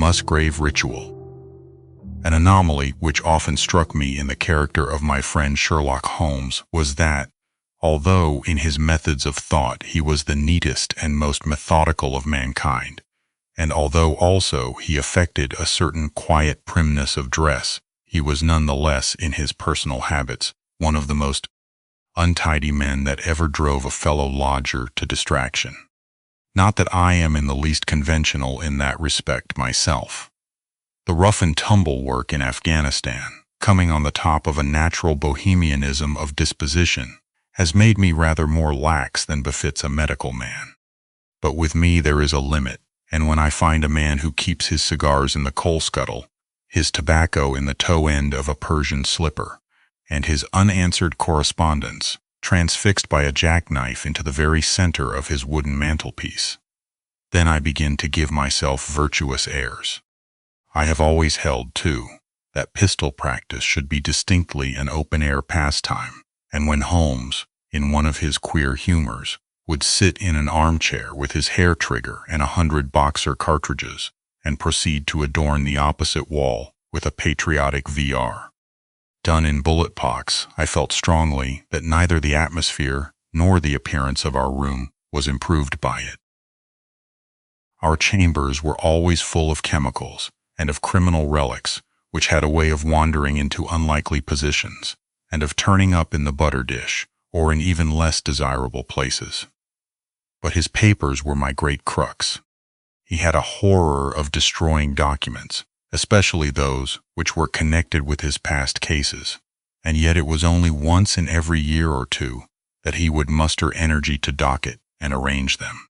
Musgrave ritual. An anomaly which often struck me in the character of my friend Sherlock Holmes was that, although in his methods of thought he was the neatest and most methodical of mankind, and although also he affected a certain quiet primness of dress, he was nonetheless, in his personal habits, one of the most untidy men that ever drove a fellow lodger to distraction. Not that I am in the least conventional in that respect myself. The rough-and-tumble work in Afghanistan, coming on the top of a natural bohemianism of disposition, has made me rather more lax than befits a medical man. But with me there is a limit, and when I find a man who keeps his cigars in the coal scuttle, his tobacco in the toe end of a Persian slipper, and his unanswered correspondence transfixed by a jackknife into the very center of his wooden mantelpiece, then I begin to give myself virtuous airs. I have always held, too, that pistol practice should be distinctly an open-air pastime, and when Holmes, in one of his queer humors, would sit in an armchair with his hair trigger and 100 boxer cartridges, and proceed to adorn the opposite wall with a patriotic VR done in bullet pox, I felt strongly that neither the atmosphere nor the appearance of our room was improved by it. Our chambers were always full of chemicals and of criminal relics which had a way of wandering into unlikely positions and of turning up in the butter dish or in even less desirable places. But his papers were my great crux. He had a horror of destroying documents, especially those which were connected with his past cases, and yet it was only once in every year or two that he would muster energy to docket and arrange them.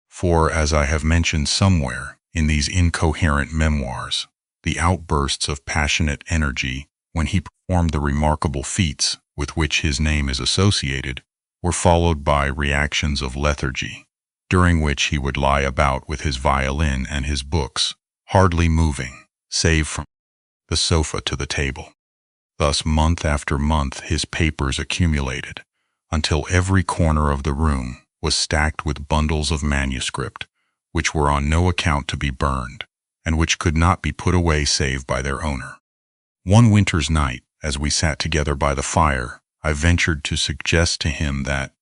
For, as I have mentioned somewhere in these incoherent memoirs, the outbursts of passionate energy when he performed the remarkable feats with which his name is associated were followed by reactions of lethargy, during which he would lie about with his violin and his books, hardly moving, save from the sofa to the table. Thus month after month his papers accumulated, until every corner of the room was stacked with bundles of manuscript, which were on no account to be burned, and which could not be put away save by their owner. One winter's night, as we sat together by the fire, I ventured to suggest to him that,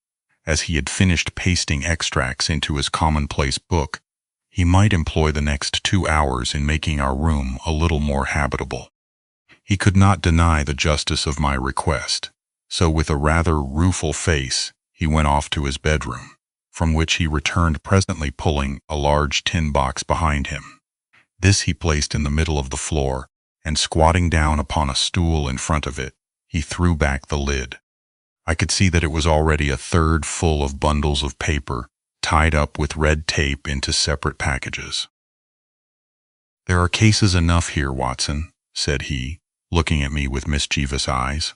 as he had finished pasting extracts into his commonplace book, he might employ the next 2 hours in making our room a little more habitable. He could not deny the justice of my request, so with a rather rueful face he went off to his bedroom, from which he returned presently pulling a large tin box behind him. This he placed in the middle of the floor, and squatting down upon a stool in front of it, he threw back the lid. I could see that it was already a third full of bundles of paper, tied up with red tape into separate packages. "There are cases enough here, Watson," said he, looking at me with mischievous eyes.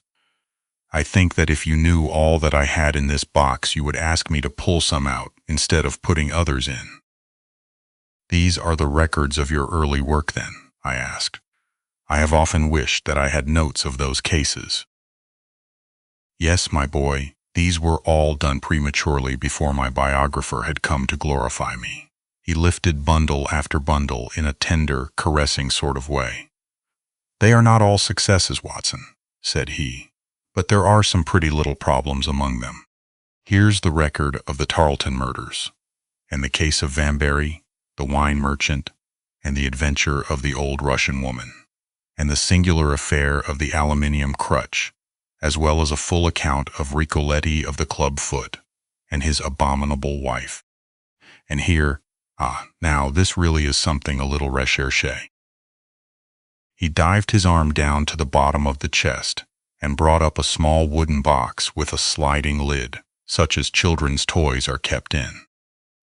"I think that if you knew all that I had in this box you would ask me to pull some out instead of putting others in." "These are the records of your early work, then?" I asked. "I have often wished that I had notes of those cases." "Yes, my boy, these were all done prematurely before my biographer had come to glorify me." He lifted bundle after bundle in a tender, caressing sort of way. "They are not all successes, Watson," said he, "but there are some pretty little problems among them. Here's the record of the Tarleton murders, and the case of Vanbury, the wine merchant, and the adventure of the old Russian woman, and the singular affair of the aluminium crutch, as well as a full account of Ricoletti of the club foot, and his abominable wife. And here, now this really is something a little recherché." He dived his arm down to the bottom of the chest, and brought up a small wooden box with a sliding lid, such as children's toys are kept in.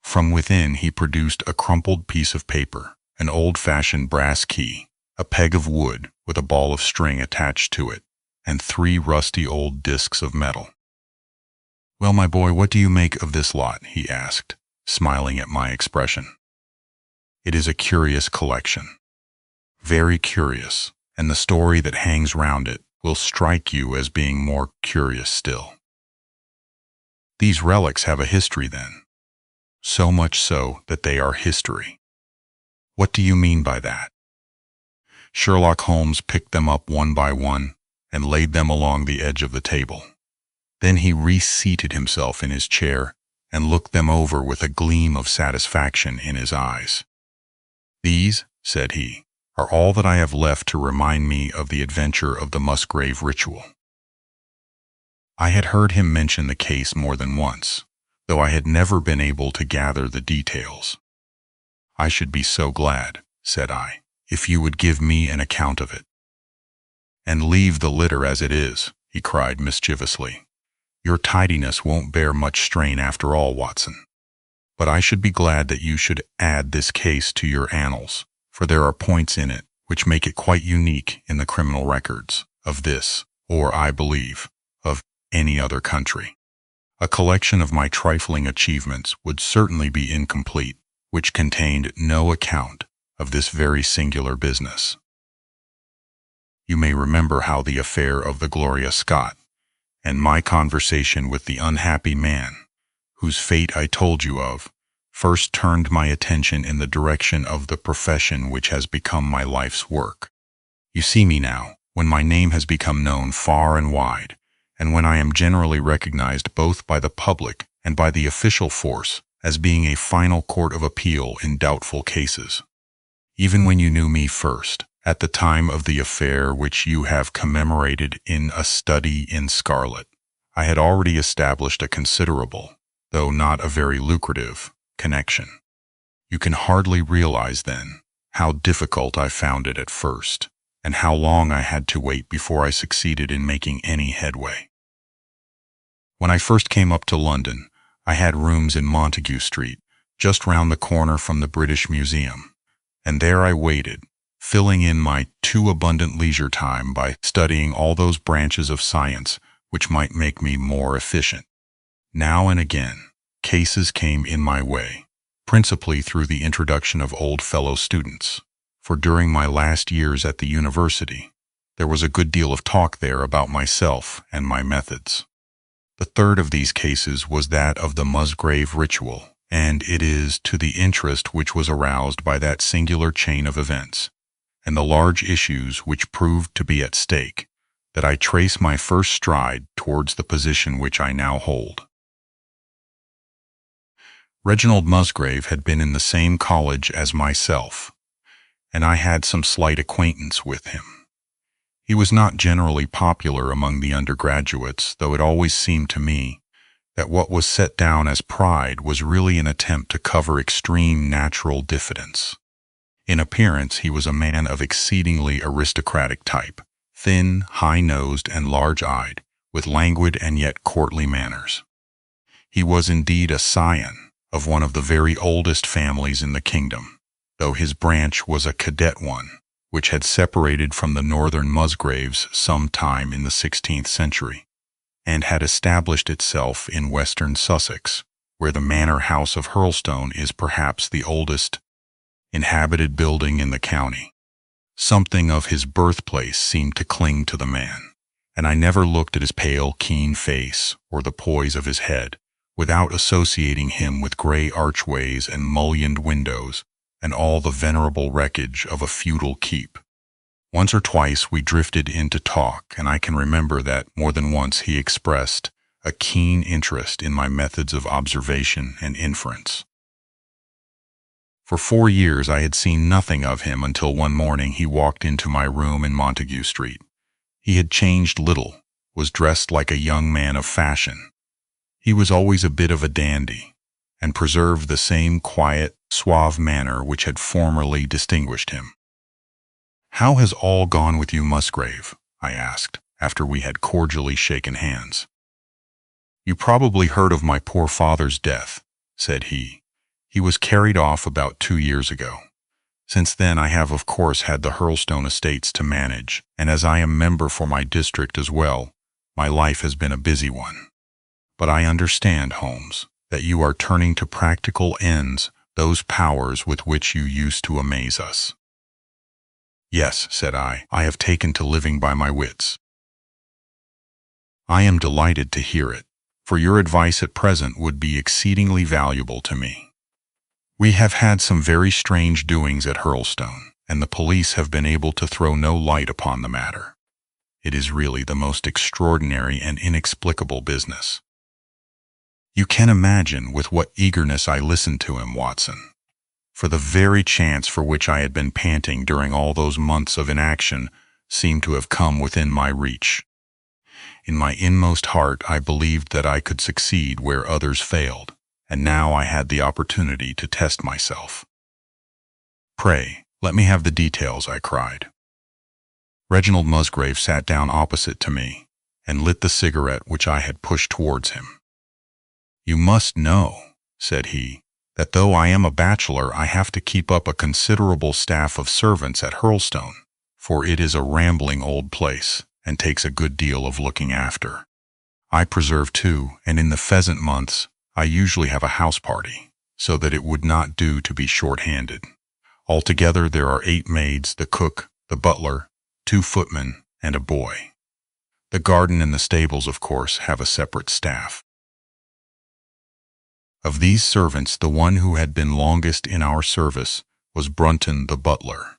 From within he produced a crumpled piece of paper, an old-fashioned brass key, a peg of wood with a ball of string attached to it, and 3 rusty old discs of metal. "Well, my boy, what do you make of this lot?" he asked, smiling at my expression. "It is a curious collection. Very curious, and the story that hangs round it will strike you as being more curious still." "These relics have a history, then?" "So much so that they are history." "What do you mean by that?" Sherlock Holmes picked them up one by one and laid them along the edge of the table. Then he reseated himself in his chair and looked them over with a gleam of satisfaction in his eyes. "These," said he, "are all that I have left to remind me of the adventure of the Musgrave ritual." I had heard him mention the case more than once, though I had never been able to gather the details. "I should be so glad," said I, "if you would give me an account of it." "And leave the litter as it is," he cried mischievously. "Your tidiness won't bear much strain after all, Watson. But I should be glad that you should add this case to your annals, for there are points in it which make it quite unique in the criminal records of this, or I believe, of any other country. A collection of my trifling achievements would certainly be incomplete, which contained no account of this very singular business. You may remember how the affair of the Gloria Scott, and my conversation with the unhappy man, whose fate I told you of, first turned my attention in the direction of the profession which has become my life's work. You see me now, when my name has become known far and wide, and when I am generally recognized both by the public and by the official force as being a final court of appeal in doubtful cases. Even when you knew me first, at the time of the affair which you have commemorated in A Study in Scarlet, I had already established a considerable, though not a very lucrative, connection. You can hardly realize, then, how difficult I found it at first, and how long I had to wait before I succeeded in making any headway. When I first came up to London, I had rooms in Montague Street, just round the corner from the British Museum, and there I waited, filling in my too abundant leisure time by studying all those branches of science which might make me more efficient. Now and again, cases came in my way, principally through the introduction of old fellow students, for during my last years at the university, there was a good deal of talk there about myself and my methods. The third of these cases was that of the Musgrave ritual, and it is to the interest which was aroused by that singular chain of events, and the large issues which proved to be at stake, that I trace my first stride towards the position which I now hold. Reginald Musgrave had been in the same college as myself, and I had some slight acquaintance with him. He was not generally popular among the undergraduates, though it always seemed to me that what was set down as pride was really an attempt to cover extreme natural diffidence. In appearance, he was a man of exceedingly aristocratic type, thin, high-nosed, and large-eyed, with languid and yet courtly manners. He was indeed a scion of one of the very oldest families in the kingdom, though his branch was a cadet one, which had separated from the northern Musgraves some time in the 16th century, and had established itself in western Sussex, where the manor house of Hurlstone is perhaps the oldest inhabited building in the county. Something of his birthplace seemed to cling to the man, and I never looked at his pale, keen face or the poise of his head without associating him with gray archways and mullioned windows and all the venerable wreckage of a feudal keep. Once or twice we drifted into talk, and I can remember that more than once he expressed a keen interest in my methods of observation and inference. For 4 years I had seen nothing of him until one morning he walked into my room in Montague Street. He had changed little, was dressed like a young man of fashion. He was always a bit of a dandy, and preserved the same quiet, suave manner which had formerly distinguished him. "How has all gone with you, Musgrave?" I asked, after we had cordially shaken hands. "You probably heard of my poor father's death," said he. "He was carried off about 2 years ago. Since then I have of course had the Hurlstone estates to manage, and as I am member for my district as well, my life has been a busy one. But I understand, Holmes, that you are turning to practical ends those powers with which you used to amaze us." "Yes," said I have taken to living by my wits." "I am delighted to hear it, for your advice at present would be exceedingly valuable to me. We have had some very strange doings at Hurlstone, and the police have been able to throw no light upon the matter. It is really the most extraordinary and inexplicable business. You can imagine with what eagerness I listened to him, Watson, for the very chance for which I had been panting during all those months of inaction seemed to have come within my reach. In my inmost heart, I believed that I could succeed where others failed, and now I had the opportunity to test myself. "Pray, let me have the details," I cried. Reginald Musgrave sat down opposite to me and lit the cigarette which I had pushed towards him. "You must know," said he, "that though I am a bachelor, I have to keep up a considerable staff of servants at Hurlstone, for it is a rambling old place and takes a good deal of looking after. I preserve too, and in the pheasant months I usually have a house party, so that it would not do to be short-handed. Altogether there are 8 maids, the cook, the butler, 2 footmen, and a boy. The garden and the stables, of course, have a separate staff. Of these servants, the one who had been longest in our service was Brunton the butler.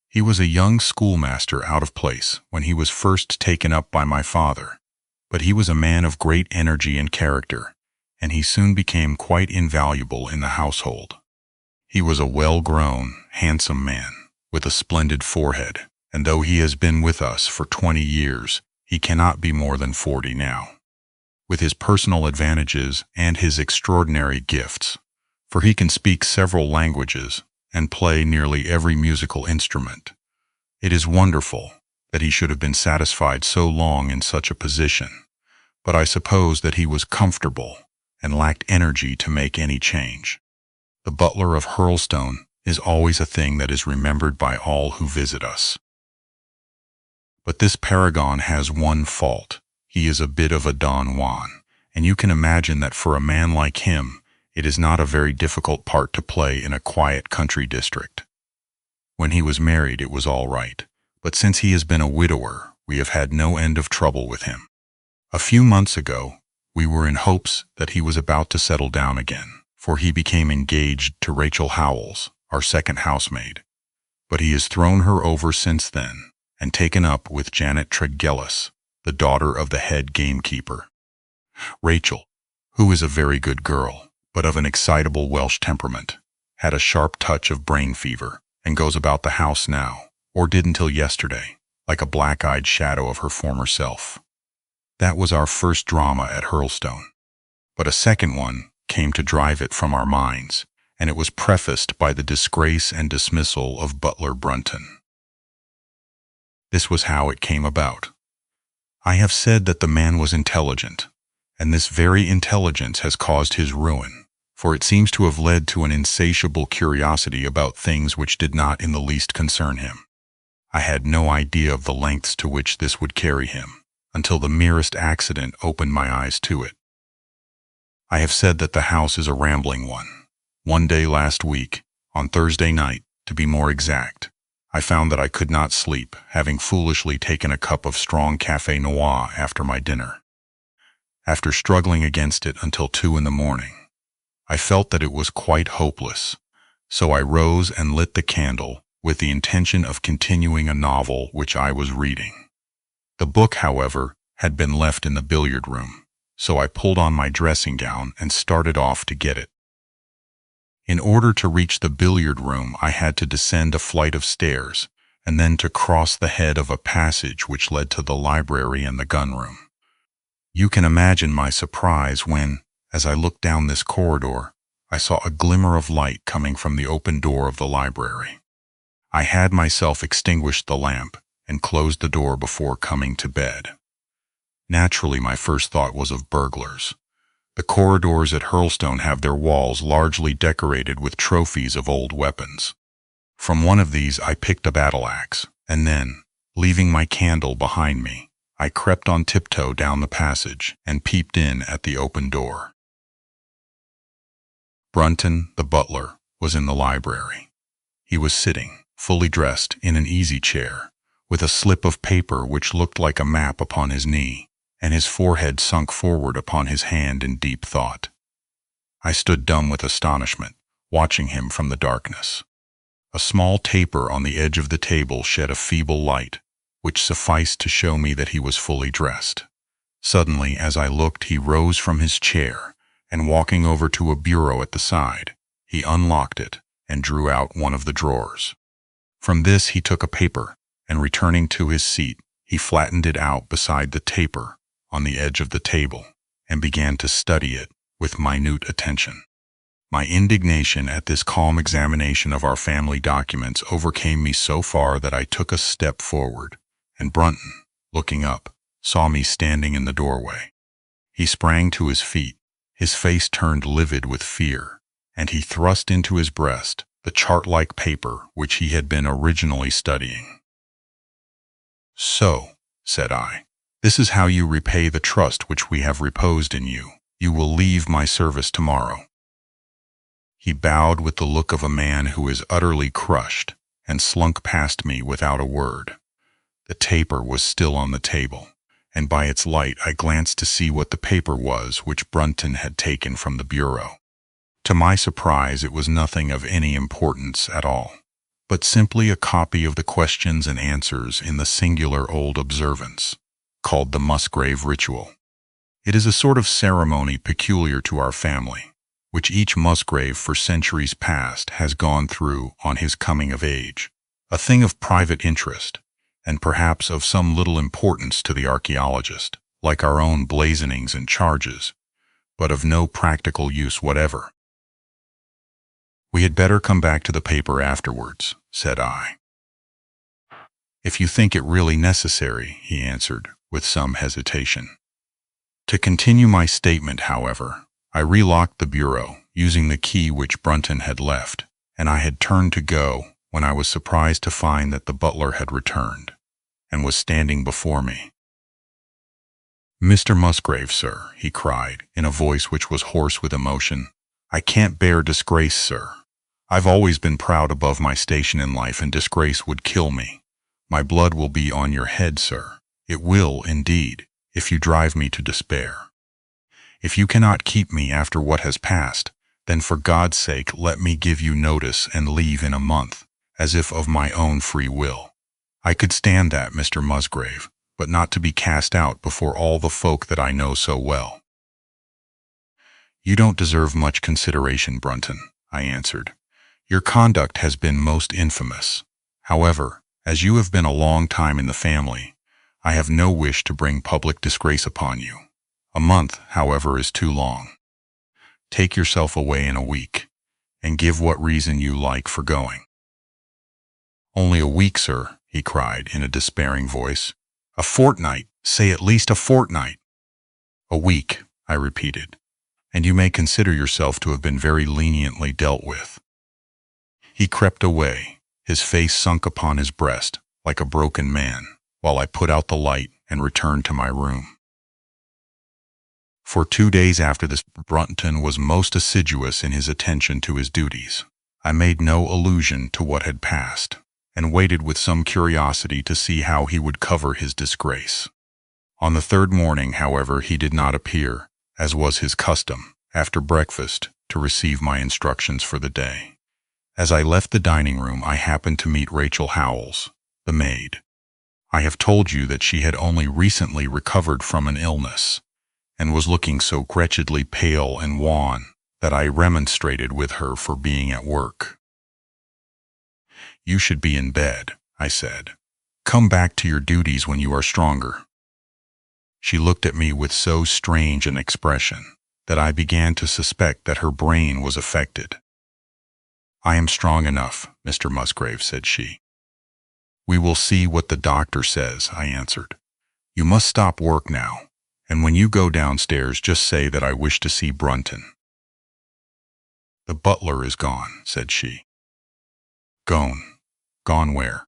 He was a young schoolmaster out of place when he was first taken up by my father, but he was a man of great energy and character, and he soon became quite invaluable in the household. He was a well-grown, handsome man, with a splendid forehead, and though he has been with us for 20 years, he cannot be more than 40 now. With his personal advantages and his extraordinary gifts, for he can speak several languages and play nearly every musical instrument, it is wonderful that he should have been satisfied so long in such a position, but I suppose that he was comfortable and lacked energy to make any change. The butler of Hurlstone is always a thing that is remembered by all who visit us. But this paragon has one fault. He is a bit of a Don Juan, and you can imagine that for a man like him, it is not a very difficult part to play in a quiet country district. When he was married, it was all right, but since he has been a widower, we have had no end of trouble with him. A few months ago, we were in hopes that he was about to settle down again, for he became engaged to Rachel Howells, our second housemaid, but he has thrown her over since then and taken up with Janet Tregellis, the daughter of the head gamekeeper. Rachel, who is a very good girl, but of an excitable Welsh temperament, had a sharp touch of brain fever and goes about the house now, or did until yesterday, like a black-eyed shadow of her former self. That was our first drama at Hurlstone, but a second one came to drive it from our minds, and it was prefaced by the disgrace and dismissal of butler Brunton. This was how it came about. I have said that the man was intelligent, and this very intelligence has caused his ruin, for it seems to have led to an insatiable curiosity about things which did not in the least concern him. I had no idea of the lengths to which this would carry him, until the merest accident opened my eyes to it. I have said that the house is a rambling one. One day last week, on Thursday night, to be more exact, I found that I could not sleep, having foolishly taken a cup of strong café noir after my dinner. After struggling against it until 2 in the morning, I felt that it was quite hopeless, so I rose and lit the candle with the intention of continuing a novel which I was reading. The book, however, had been left in the billiard room, so I pulled on my dressing gown and started off to get it. In order to reach the billiard room, I had to descend a flight of stairs and then to cross the head of a passage which led to the library and the gun room. You can imagine my surprise when, as I looked down this corridor, I saw a glimmer of light coming from the open door of the library. I had myself extinguished the lamp and closed the door before coming to bed. Naturally, my first thought was of burglars. The corridors at Hurlstone have their walls largely decorated with trophies of old weapons. From one of these I picked a battle-axe, and then, leaving my candle behind me, I crept on tiptoe down the passage and peeped in at the open door. Brunton, the butler, was in the library. He was sitting, fully dressed, in an easy chair, with a slip of paper which looked like a map upon his knee, and his forehead sunk forward upon his hand in deep thought. I stood dumb with astonishment, watching him from the darkness. A small taper on the edge of the table shed a feeble light, which sufficed to show me that he was fully dressed. Suddenly, as I looked, he rose from his chair, and walking over to a bureau at the side, he unlocked it and drew out one of the drawers. From this he took a paper, and returning to his seat, he flattened it out beside the taper on the edge of the table, and began to study it with minute attention. My indignation at this calm examination of our family documents overcame me so far that I took a step forward, and Brunton, looking up, saw me standing in the doorway. He sprang to his feet, his face turned livid with fear, and he thrust into his breast the chart-like paper which he had been originally studying. "So," said I, "this is how you repay the trust which we have reposed in you. You will leave my service tomorrow." He bowed with the look of a man who is utterly crushed, and slunk past me without a word. The taper was still on the table, and by its light I glanced to see what the paper was which Brunton had taken from the bureau. To my surprise, it was nothing of any importance at all, but simply a copy of the questions and answers in the singular old observance, called the Musgrave ritual. It is a sort of ceremony peculiar to our family, which each Musgrave for centuries past has gone through on his coming of age, a thing of private interest, and perhaps of some little importance to the archaeologist, like our own blazonings and charges, but of no practical use whatever. "We had better come back to the paper afterwards," said I. "If you think it really necessary," he answered, with some hesitation. To continue my statement, however, I relocked the bureau, using the key which Brunton had left, and I had turned to go when I was surprised to find that the butler had returned, and was standing before me. "Mr. Musgrave, sir," he cried, in a voice which was hoarse with emotion, "I can't bear disgrace, sir. I've always been proud above my station in life, and disgrace would kill me. My blood will be on your head, sir. It will, indeed, if you drive me to despair. If you cannot keep me after what has passed, then for God's sake let me give you notice and leave in a month, as if of my own free will. I could stand that, Mr. Musgrave, but not to be cast out before all the folk that I know so well." "You don't deserve much consideration, Brunton," I answered. "Your conduct has been most infamous. However, as you have been a long time in the family, I have no wish to bring public disgrace upon you. A month, however, is too long. Take yourself away in a week, and give what reason you like for going." "Only a week, sir," he cried in a despairing voice. "A fortnight, say at least a fortnight." "A week," I repeated, "and you may consider yourself to have been very leniently dealt with." He crept away, his face sunk upon his breast like a broken man, while I put out the light and returned to my room. For 2 days after this, Brunton was most assiduous in his attention to his duties. I made no allusion to what had passed, and waited with some curiosity to see how he would cover his disgrace. On the third morning, however, he did not appear, as was his custom, after breakfast, to receive my instructions for the day. As I left the dining room, I happened to meet Rachel Howells, the maid. I have told you that she had only recently recovered from an illness, and was looking so wretchedly pale and wan that I remonstrated with her for being at work. "You should be in bed," I said. "Come back to your duties when you are stronger." She looked at me with so strange an expression that I began to suspect that her brain was affected. "I am strong enough, Mr. Musgrave," said she. "We will see what the doctor says," I answered. "You must stop work now, and when you go downstairs just say that I wish to see Brunton." "The butler is gone," said she. "Gone? Gone where?"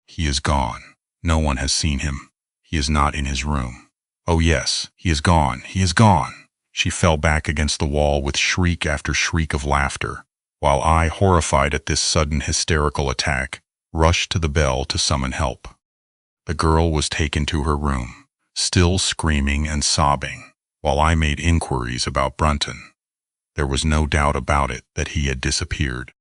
"He is gone. No one has seen him. He is not in his room." "Oh yes, he is gone, he is gone." She fell back against the wall with shriek after shriek of laughter, while I, horrified at this sudden hysterical attack, rushed to the bell to summon help. The girl was taken to her room, still screaming and sobbing, while I made inquiries about Brunton. There was no doubt about it that he had disappeared.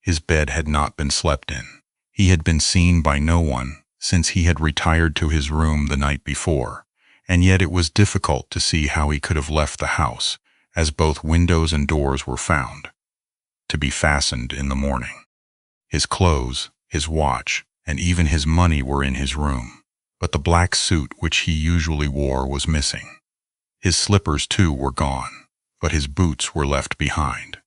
His bed had not been slept in. He had been seen by no one since he had retired to his room the night before, and yet it was difficult to see how he could have left the house, as both windows and doors were found to be fastened in the morning. His clothes, his watch, and even his money were in his room, but the black suit which he usually wore was missing. His slippers, too, were gone, but his boots were left behind.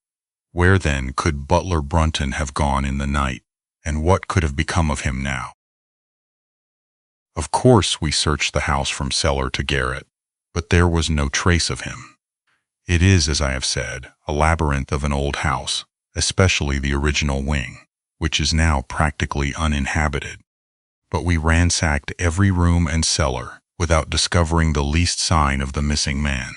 Where, then, could Butler Brunton have gone in the night, and what could have become of him now? Of course, we searched the house from cellar to garret, but there was no trace of him. It is, as I have said, a labyrinth of an old house, especially the original wing, which is now practically uninhabited. But we ransacked every room and cellar without discovering the least sign of the missing man.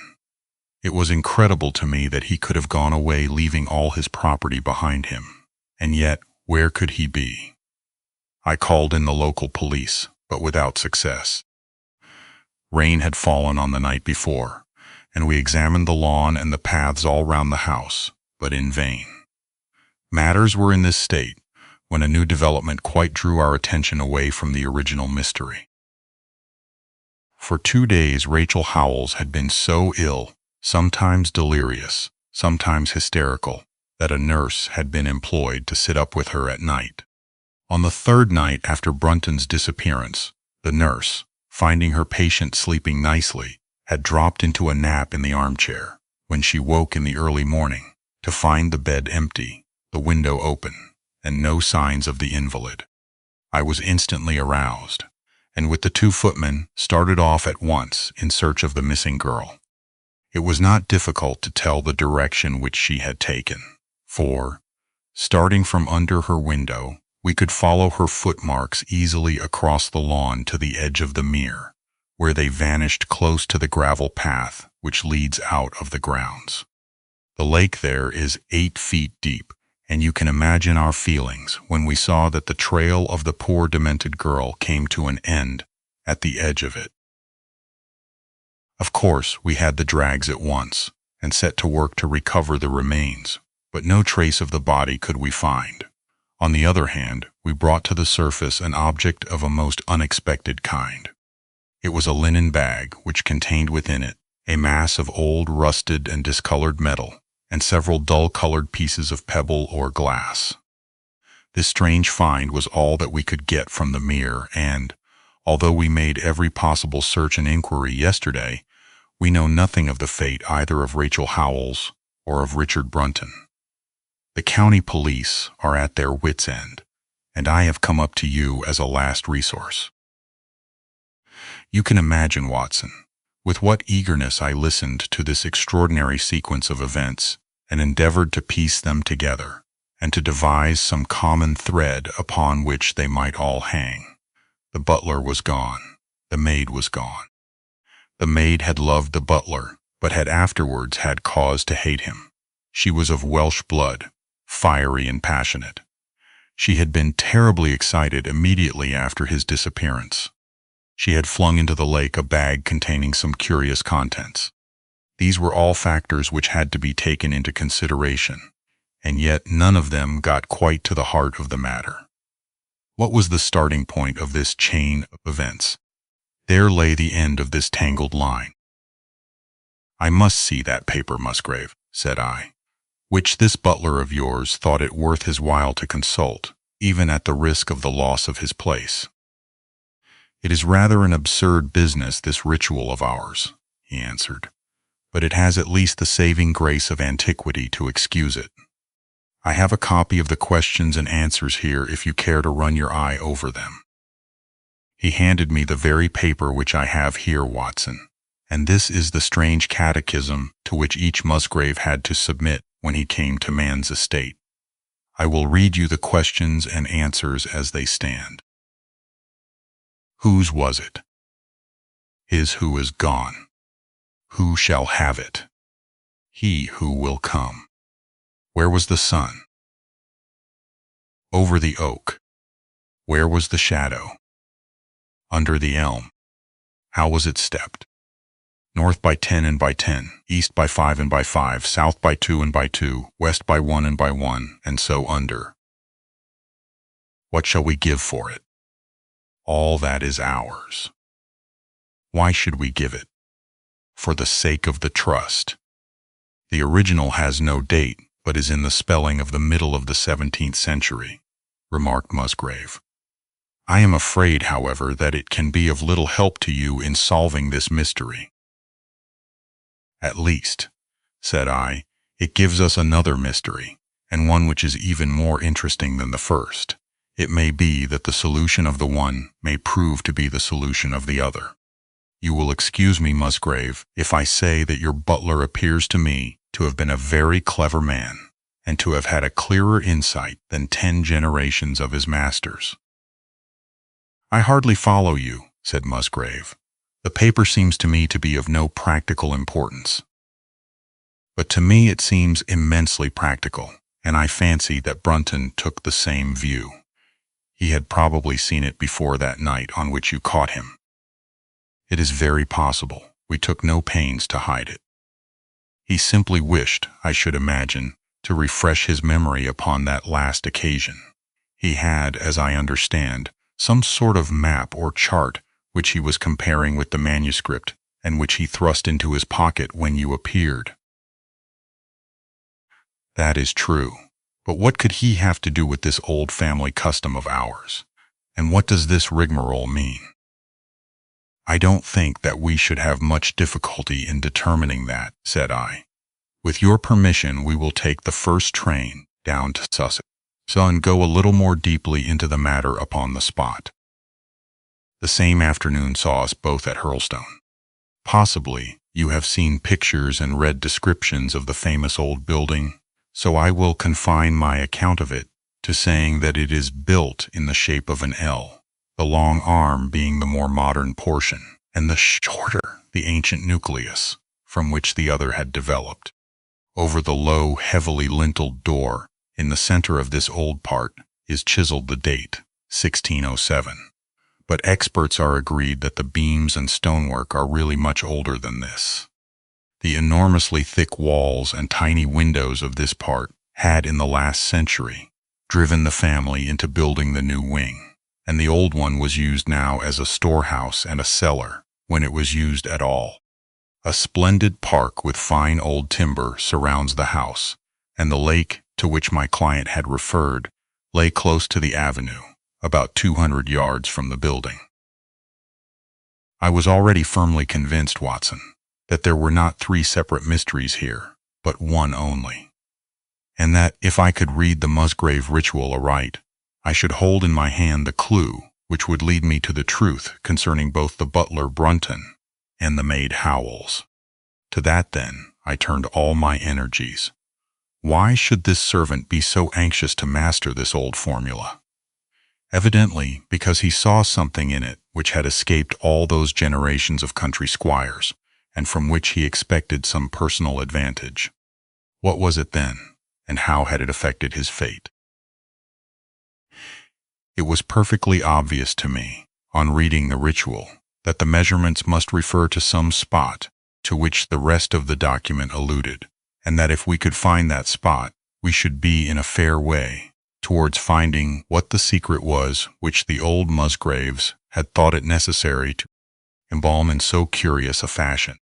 It was incredible to me that he could have gone away leaving all his property behind him. And yet, where could he be? I called in the local police, but without success. Rain had fallen on the night before, and we examined the lawn and the paths all round the house, but in vain. Matters were in this state when a new development quite drew our attention away from the original mystery. For 2 days Rachel Howells had been so ill, sometimes delirious, sometimes hysterical, that a nurse had been employed to sit up with her at night. On the 3rd night after Brunton's disappearance, the nurse, finding her patient sleeping nicely, had dropped into a nap in the armchair, when she woke in the early morning to find the bed empty, the window open, and no signs of the invalid. I was instantly aroused, and with the 2 footmen started off at once in search of the missing girl. It was not difficult to tell the direction which she had taken, for, starting from under her window, we could follow her footmarks easily across the lawn to the edge of the mere, where they vanished close to the gravel path which leads out of the grounds. The lake there is 8 feet deep, and you can imagine our feelings when we saw that the trail of the poor demented girl came to an end at the edge of it. Of course, we had the drags at once, and set to work to recover the remains, but no trace of the body could we find. On the other hand, we brought to the surface an object of a most unexpected kind. It was a linen bag which contained within it a mass of old, rusted, and discolored metal, and several dull-colored pieces of pebble or glass. This strange find was all that we could get from the mere, and, although we made every possible search and inquiry yesterday, we know nothing of the fate either of Rachel Howells or of Richard Brunton. The county police are at their wits' end, and I have come up to you as a last resource. You can imagine, Watson, with what eagerness I listened to this extraordinary sequence of events and endeavored to piece them together and to devise some common thread upon which they might all hang. The butler was gone. The maid was gone. The maid had loved the butler, but had afterwards had cause to hate him. She was of Welsh blood, fiery and passionate. She had been terribly excited immediately after his disappearance. She had flung into the lake a bag containing some curious contents. These were all factors which had to be taken into consideration, and yet none of them got quite to the heart of the matter. What was the starting point of this chain of events? There lay the end of this tangled line. "I must see that paper, Musgrave," said I, "which this butler of yours thought it worth his while to consult, even at the risk of the loss of his place." "It is rather an absurd business, this ritual of ours," he answered, "but it has at least the saving grace of antiquity to excuse it. I have a copy of the questions and answers here if you care to run your eye over them." He handed me the very paper which I have here, Watson, and this is the strange catechism to which each Musgrave had to submit when he came to man's estate. I will read you the questions and answers as they stand. Whose was it? His who is gone. Who shall have it? He who will come. Where was the sun? Over the oak. Where was the shadow? Under the elm. How was it stepped? North by 10 and by 10, east by 5 and by 5, south by 2 and by 2, west by 1 and by 1, and so under. What shall we give for it? All that is ours. Why should we give it? For the sake of the trust. The original has no date, but is in the spelling of the middle of the 17th century, remarked Musgrave. I am afraid, however, that it can be of little help to you in solving this mystery. At least, said I, it gives us another mystery, and one which is even more interesting than the first. It may be that the solution of the one may prove to be the solution of the other. You will excuse me, Musgrave, if I say that your butler appears to me to have been a very clever man, and to have had a clearer insight than 10 generations of his masters. I hardly follow you, said Musgrave. The paper seems to me to be of no practical importance. But to me it seems immensely practical, and I fancy that Brunton took the same view. He had probably seen it before that night on which you caught him. It is very possible. We took no pains to hide it. He simply wished, I should imagine, to refresh his memory upon that last occasion. He had, as I understand, some sort of map or chart which he was comparing with the manuscript, and which he thrust into his pocket when you appeared. That is true. But what could he have to do with this old family custom of ours? And what does this rigmarole mean? I don't think that we should have much difficulty in determining that, said I. With your permission, we will take the first train down to Sussex, and go a little more deeply into the matter upon the spot. The same afternoon saw us both at Hurlstone. Possibly you have seen pictures and read descriptions of the famous old building, so I will confine my account of it to saying that it is built in the shape of an L, the long arm being the more modern portion, and the shorter the ancient nucleus from which the other had developed. Over the low, heavily linteled door, in the center of this old part, is chiseled the date, 1607. But experts are agreed that the beams and stonework are really much older than this. The enormously thick walls and tiny windows of this part had in the last century driven the family into building the new wing, and the old one was used now as a storehouse and a cellar, when it was used at all. A splendid park with fine old timber surrounds the house, and the lake to which my client had referred lay close to the avenue, about 200 yards from the building. I was already firmly convinced, Watson, that there were not 3 separate mysteries here, but one only, and that if I could read the Musgrave ritual aright, I should hold in my hand the clue which would lead me to the truth concerning both the butler Brunton and the maid Howells. To that, then, I turned all my energies. Why should this servant be so anxious to master this old formula? Evidently because he saw something in it which had escaped all those generations of country squires, and from which he expected some personal advantage. What was it then, and how had it affected his fate? It was perfectly obvious to me, on reading the ritual, that the measurements must refer to some spot to which the rest of the document alluded, and that if we could find that spot, we should be in a fair way towards finding what the secret was which the old Musgraves had thought it necessary to embalm in so curious a fashion.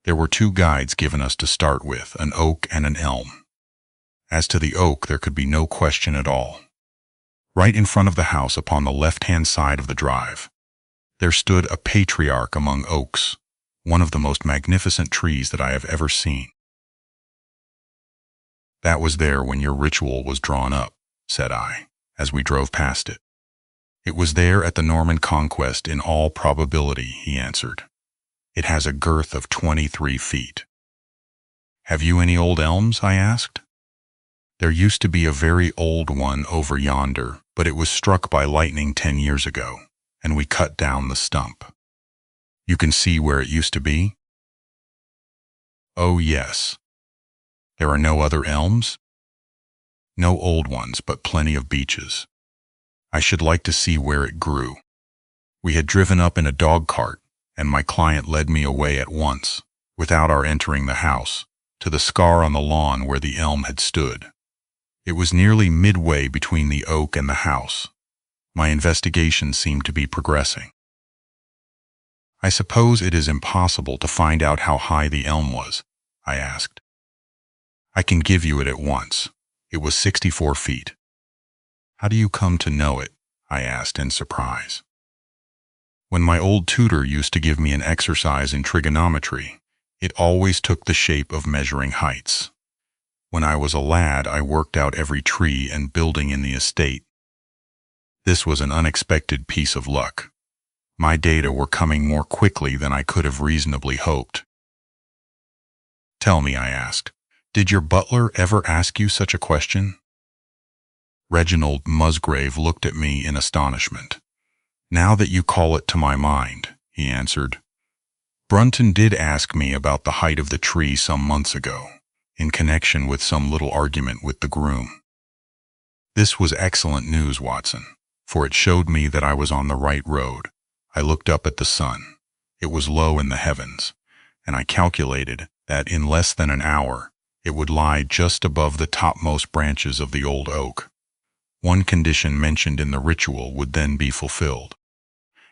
There were 2 guides given us to start with, an oak and an elm. As to the oak, there could be no question at all. Right in front of the house, upon the left-hand side of the drive, there stood a patriarch among oaks, one of the most magnificent trees that I have ever seen. That was there when your ritual was drawn up, said I, as we drove past it. It was there at the Norman Conquest in all probability, he answered. It has a girth of 23 feet. Have you any old elms? I asked. There used to be a very old one over yonder, but it was struck by lightning 10 years ago, and we cut down the stump. You can see where it used to be? Oh, yes. There are no other elms? No old ones, but plenty of beeches. I should like to see where it grew. We had driven up in a dog cart, and my client led me away at once, without our entering the house, to the scar on the lawn where the elm had stood. It was nearly midway between the oak and the house, My investigation seemed to be progressing. "I suppose it is impossible to find out how high the elm was?" I asked. "I can give you it at once. It was 64 feet. "How do you come to know it?" I asked in surprise. "When my old tutor used to give me an exercise in trigonometry, it always took the shape of measuring heights. When I was a lad, I worked out every tree and building in the estate. This was an unexpected piece of luck. My data were coming more quickly than I could have reasonably hoped." "Tell me," I asked, "did your butler ever ask you such a question?" Reginald Musgrave looked at me in astonishment. "Now that you call it to my mind," he answered, "Brunton did ask me about the height of the tree some months ago, in connection with some little argument with the groom." This was excellent news, Watson, for it showed me that I was on the right road. I looked up at the sun. It was low in the heavens, and I calculated that in less than an hour it would lie just above the topmost branches of the old oak. One condition mentioned in the ritual would then be fulfilled,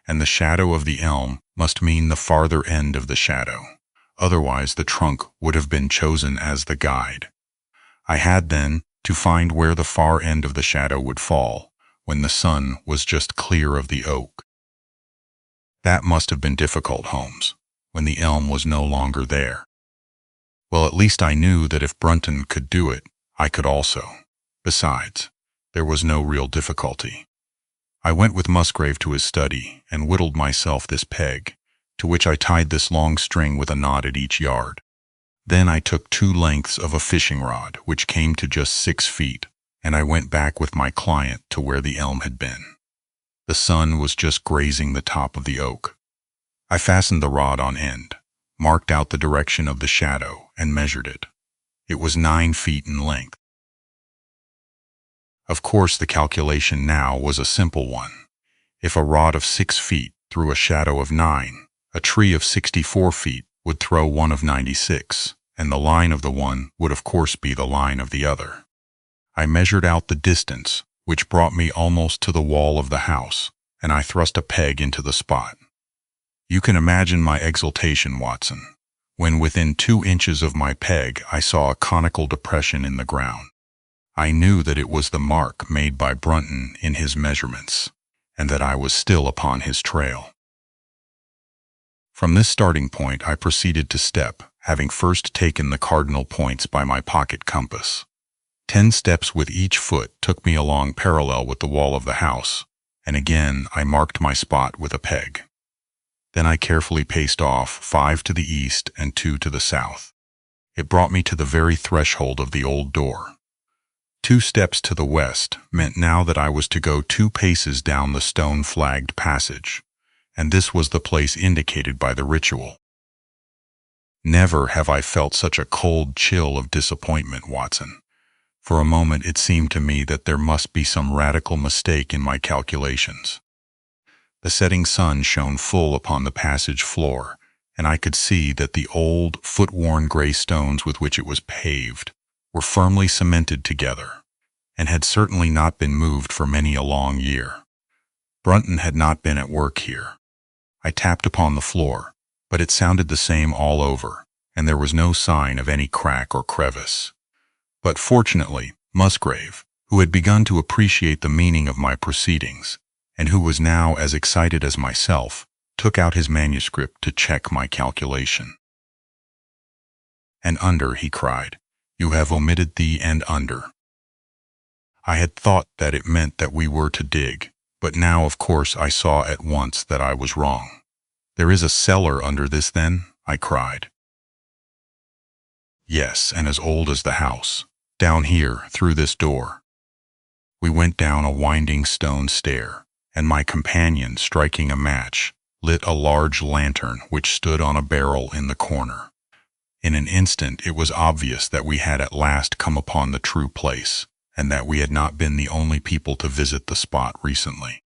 and the shadow of the elm must mean the farther end of the shadow. Otherwise the trunk would have been chosen as the guide. I had then to find where the far end of the shadow would fall, when the sun was just clear of the oak. That must have been difficult, Holmes, when the elm was no longer there. Well, at least I knew that if Brunton could do it, I could also. Besides, there was no real difficulty. I went with Musgrave to his study and whittled myself this peg, to which I tied this long string with a knot at each yard. Then I took 2 lengths of a fishing rod, which came to just 6 feet, and I went back with my client to where the elm had been. The sun was just grazing the top of the oak. I fastened the rod on end, marked out the direction of the shadow, and measured it. It was 9 feet in length. Of course, the calculation now was a simple one. If a rod of 6 feet threw a shadow of 9, a tree of 64 feet would throw one of 96, and the line of the one would of course be the line of the other. I measured out the distance, which brought me almost to the wall of the house, and I thrust a peg into the spot. You can imagine my exultation, Watson, when within 2 inches of my peg I saw a conical depression in the ground. I knew that it was the mark made by Brunton in his measurements, and that I was still upon his trail. From this starting point I proceeded to step, having first taken the cardinal points by my pocket compass. 10 steps with each foot took me along parallel with the wall of the house, and again I marked my spot with a peg. Then I carefully paced off 5 to the east and 2 to the south. It brought me to the very threshold of the old door. 2 steps to the west meant now that I was to go 2 paces down the stone-flagged passage, and this was the place indicated by the ritual. Never have I felt such a cold chill of disappointment, Watson. For a moment it seemed to me that there must be some radical mistake in my calculations. The setting sun shone full upon the passage floor, and I could see that the old, foot-worn gray stones with which it was paved were firmly cemented together, and had certainly not been moved for many a long year. Brunton had not been at work here. I tapped upon the floor, but it sounded the same all over, and there was no sign of any crack or crevice. But fortunately, Musgrave, who had begun to appreciate the meaning of my proceedings, and who was now as excited as myself, took out his manuscript to check my calculation. "And under," he cried. "You have omitted the and under." I had thought that it meant that we were to dig, but now of course I saw at once that I was wrong. "There is a cellar under this then?" I cried. "Yes, and as old as the house. Down here, through this door." We went down a winding stone stair, and my companion, striking a match, lit a large lantern which stood on a barrel in the corner. In an instant it was obvious that we had at last come upon the true place, and that we had not been the only people to visit the spot recently.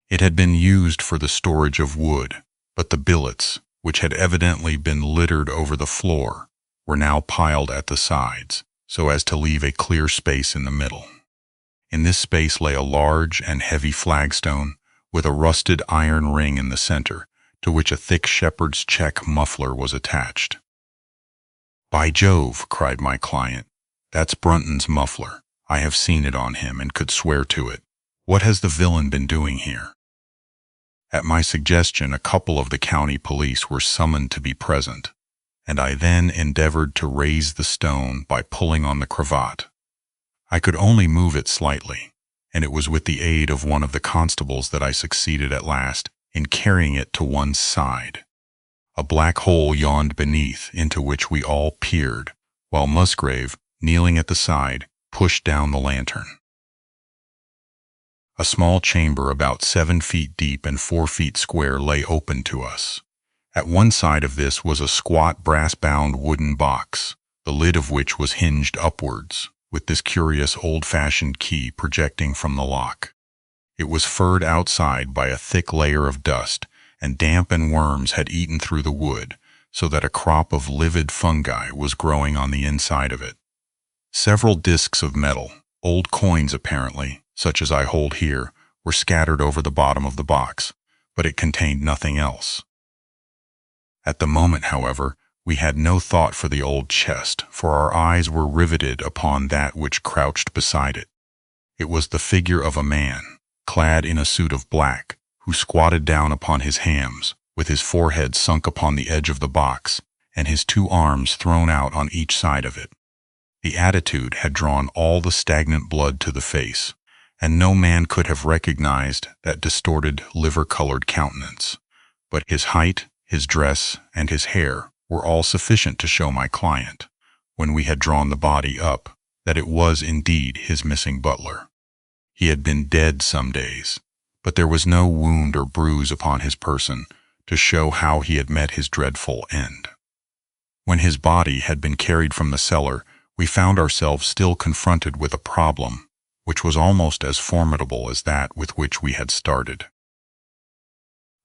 It had been used for the storage of wood, but the billets, which had evidently been littered over the floor, were now piled at the sides, so as to leave a clear space in the middle. In this space lay a large and heavy flagstone with a rusted iron ring in the center, to which a thick shepherd's check muffler was attached. "By Jove," cried my client, "that's Brunton's muffler. I have seen it on him and could swear to it. What has the villain been doing here?" At my suggestion, a couple of the county police were summoned to be present, and I then endeavored to raise the stone by pulling on the cravat. I could only move it slightly, and it was with the aid of one of the constables that I succeeded at last in carrying it to one side. A black hole yawned beneath, into which we all peered, while Musgrave, kneeling at the side, pushed down the lantern. A small chamber about 7 feet deep and 4 feet square lay open to us. At one side of this was a squat brass-bound wooden box, the lid of which was hinged upwards, with this curious old-fashioned key projecting from the lock. It was furred outside by a thick layer of dust, and damp and worms had eaten through the wood, so that a crop of livid fungi was growing on the inside of it. Several discs of metal, old coins apparently, such as I hold here, were scattered over the bottom of the box, but it contained nothing else. At the moment, however, we had no thought for the old chest, for our eyes were riveted upon that which crouched beside it. It was the figure of a man, clad in a suit of black, who squatted down upon his hams, with his forehead sunk upon the edge of the box, and his 2 arms thrown out on each side of it. The attitude had drawn all the stagnant blood to the face, and no man could have recognized that distorted, liver-colored countenance. But his height, his dress, and his hair were all sufficient to show my client, when we had drawn the body up, that it was indeed his missing butler. He had been dead some days, but there was no wound or bruise upon his person to show how he had met his dreadful end. When his body had been carried from the cellar, we found ourselves still confronted with a problem which was almost as formidable as that with which we had started.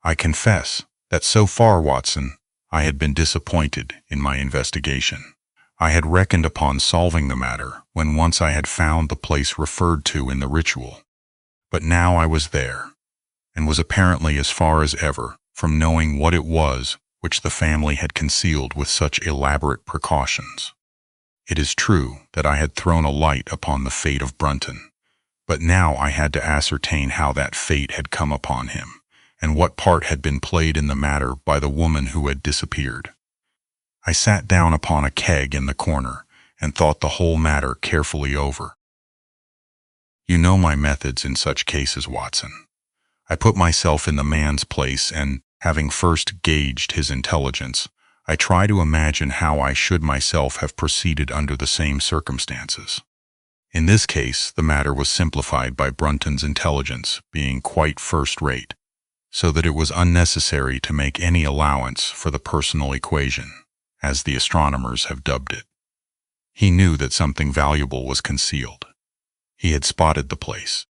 I confess that so far, Watson, I had been disappointed in my investigation. I had reckoned upon solving the matter when once I had found the place referred to in the ritual. But now I was there, and was apparently as far as ever from knowing what it was which the family had concealed with such elaborate precautions. It is true that I had thrown a light upon the fate of Brunton, but now I had to ascertain how that fate had come upon him, and what part had been played in the matter by the woman who had disappeared. I sat down upon a keg in the corner and thought the whole matter carefully over. You know my methods in such cases, Watson. I put myself in the man's place and, having first gauged his intelligence, I try to imagine how I should myself have proceeded under the same circumstances. In this case, the matter was simplified by Brunton's intelligence being quite first-rate, so that it was unnecessary to make any allowance for the personal equation, as the astronomers have dubbed it. He knew that something valuable was concealed. He had spotted the place.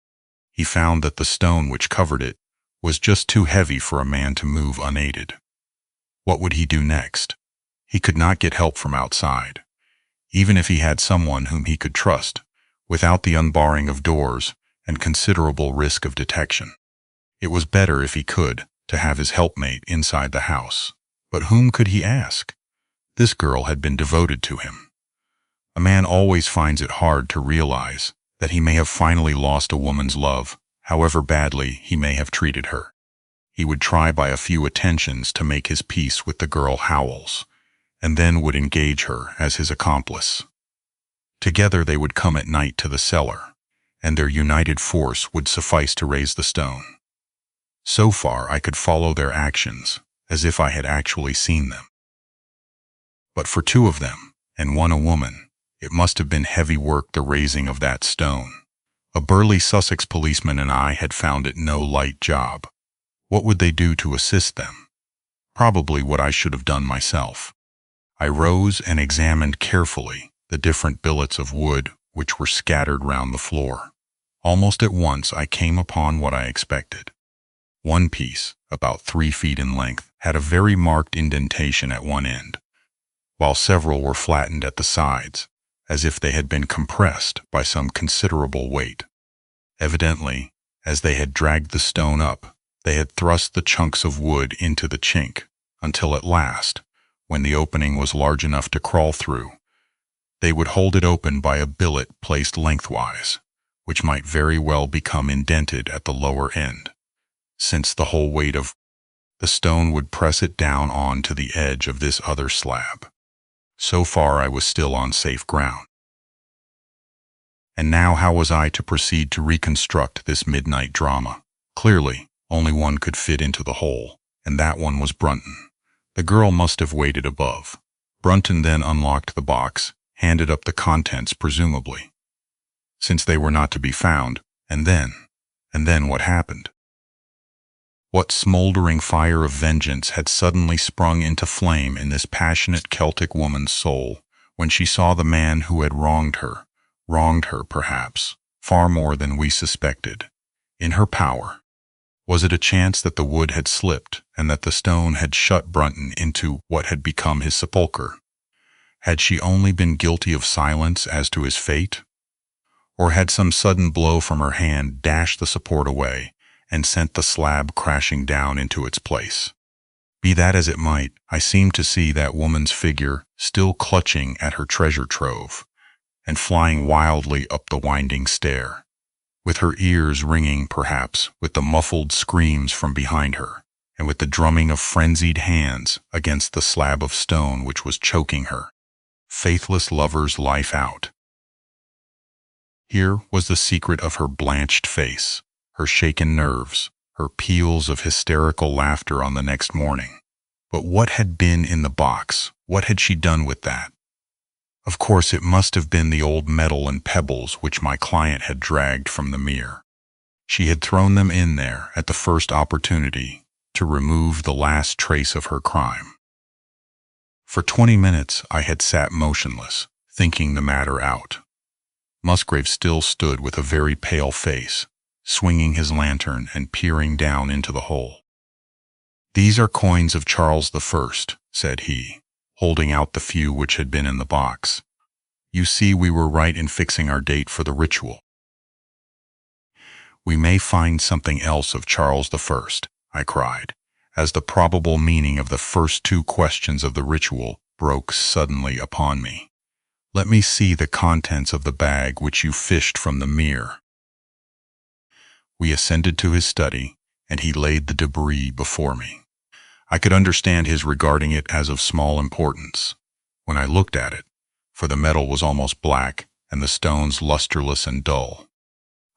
He found that the stone which covered it was just too heavy for a man to move unaided. What would he do next? He could not get help from outside, even if he had someone whom he could trust, without the unbarring of doors and considerable risk of detection. It was better, if he could, to have his helpmate inside the house. But whom could he ask? This girl had been devoted to him. A man always finds it hard to realize that he may have finally lost a woman's love, however badly he may have treated her. He would try by a few attentions to make his peace with the girl Howells, and then would engage her as his accomplice. Together they would come at night to the cellar, and their united force would suffice to raise the stone. So far I could follow their actions, as if I had actually seen them. But for 2 of them, and one a woman, it must have been heavy work, the raising of that stone. A burly Sussex policeman and I had found it no light job. What would they do to assist them? Probably what I should have done myself. I rose and examined carefully the different billets of wood which were scattered round the floor. Almost at once I came upon what I expected. One piece, about 3 feet in length, had a very marked indentation at one end, while several were flattened at the sides, as if they had been compressed by some considerable weight. Evidently, as they had dragged the stone up, they had thrust the chunks of wood into the chink, until at last, when the opening was large enough to crawl through, they would hold it open by a billet placed lengthwise, which might very well become indented at the lower end, since the whole weight of the stone would press it down on to the edge of this other slab. So far I was still on safe ground. And now how was I to proceed to reconstruct this midnight drama? Clearly, only one could fit into the hole, and that one was Brunton. The girl must have waited above. Brunton then unlocked the box, handed up the contents presumably, since they were not to be found, and then what happened? What smoldering fire of vengeance had suddenly sprung into flame in this passionate Celtic woman's soul when she saw the man who had wronged her perhaps, far more than we suspected, in her power? Was it a chance that the wood had slipped and that the stone had shut Brunton into what had become his sepulchre? Had she only been guilty of silence as to his fate? Or had some sudden blow from her hand dashed the support away and sent the slab crashing down into its place? Be that as it might, I seemed to see that woman's figure still clutching at her treasure trove and flying wildly up the winding stair, with her ears ringing, perhaps, with the muffled screams from behind her, and with the drumming of frenzied hands against the slab of stone which was choking her faithless lover's life out. Here was the secret of her blanched face, her shaken nerves, her peals of hysterical laughter on the next morning. But what had been in the box? What had she done with that? Of course, it must have been the old metal and pebbles which my client had dragged from the mere. She had thrown them in there at the first opportunity to remove the last trace of her crime. For 20 minutes I had sat motionless, thinking the matter out. Musgrave still stood with a very pale face, swinging his lantern and peering down into the hole. "These are coins of Charles I," said he, holding out the few which had been in the box. "You see, we were right in fixing our date for the ritual." "We may find something else of Charles I," I cried, as the probable meaning of the first two questions of the ritual broke suddenly upon me. "Let me see the contents of the bag which you fished from the mere." We ascended to his study, and he laid the debris before me. I could understand his regarding it as of small importance, when I looked at it, for the metal was almost black and the stones lusterless and dull.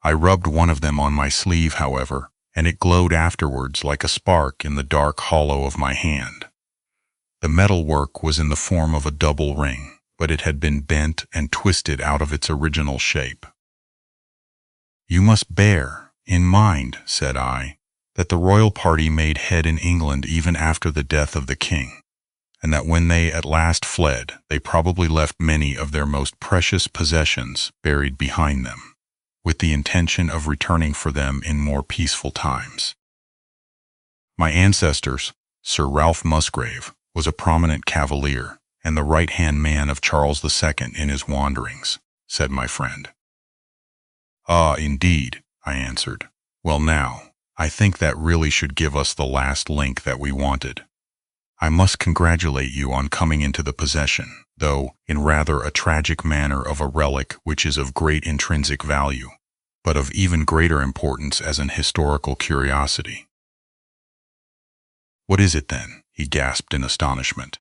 I rubbed one of them on my sleeve, however, and it glowed afterwards like a spark in the dark hollow of my hand. The metal work was in the form of a double ring, but it had been bent and twisted out of its original shape. "You must bear in mind," said I, "that the royal party made head in England even after the death of the king, and that when they at last fled, they probably left many of their most precious possessions buried behind them, with the intention of returning for them in more peaceful times. My ancestors, Sir Ralph Musgrave, was a prominent cavalier and the right-hand man of Charles II in his wanderings," said my friend. "Ah, indeed," I answered. "Well now, I think that really should give us the last link that we wanted. I must congratulate you on coming into the possession, though in rather a tragic manner, of a relic which is of great intrinsic value, but of even greater importance as an historical curiosity." "What is it then?" he gasped in astonishment.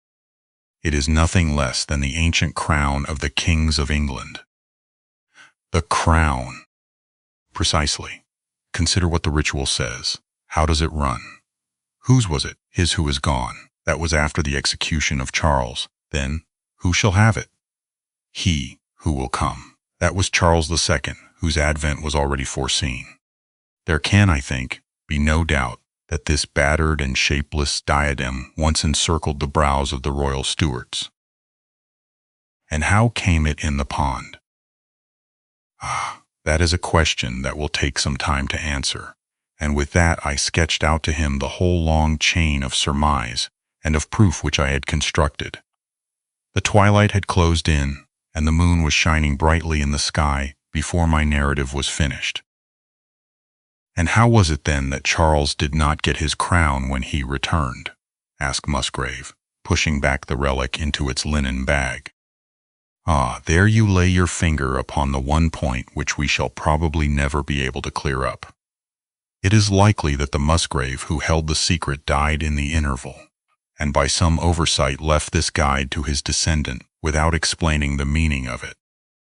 "It is nothing less than the ancient crown of the kings of England." "The crown!" "Precisely. Consider what the ritual says. How does it run? Whose was it? His who is gone. That was after the execution of Charles. Then, who shall have it? He who will come. That was Charles II, whose advent was already foreseen. There can, I think, be no doubt that this battered and shapeless diadem once encircled the brows of the royal Stuarts. And how came it in the pond? Ah, that is a question that will take some time to answer, and with that I sketched out to him the whole long chain of surmise and of proof which I had constructed. The twilight had closed in, and the moon was shining brightly in the sky before my narrative was finished. "And how was it then that Charles did not get his crown when he returned?" asked Musgrave, pushing back the relic into its linen bag. "Ah, there you lay your finger upon the one point which we shall probably never be able to clear up. It is likely that the Musgrave who held the secret died in the interval, and by some oversight left this guide to his descendant without explaining the meaning of it.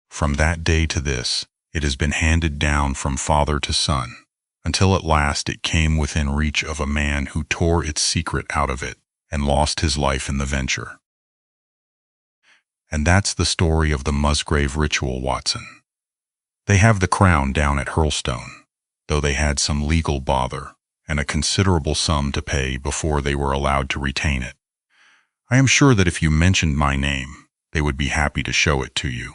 From that day to this, it has been handed down from father to son, until at last it came within reach of a man who tore its secret out of it and lost his life in the venture. And that's the story of the Musgrave ritual, Watson. They have the crown down at Hurlstone, though they had some legal bother and a considerable sum to pay before they were allowed to retain it. I am sure that if you mentioned my name, they would be happy to show it to you.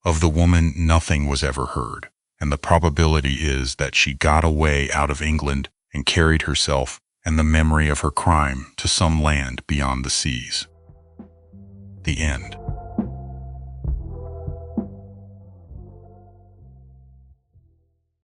Of the woman nothing was ever heard, and the probability is that she got away out of England and carried herself and the memory of her crime to some land beyond the seas." The end.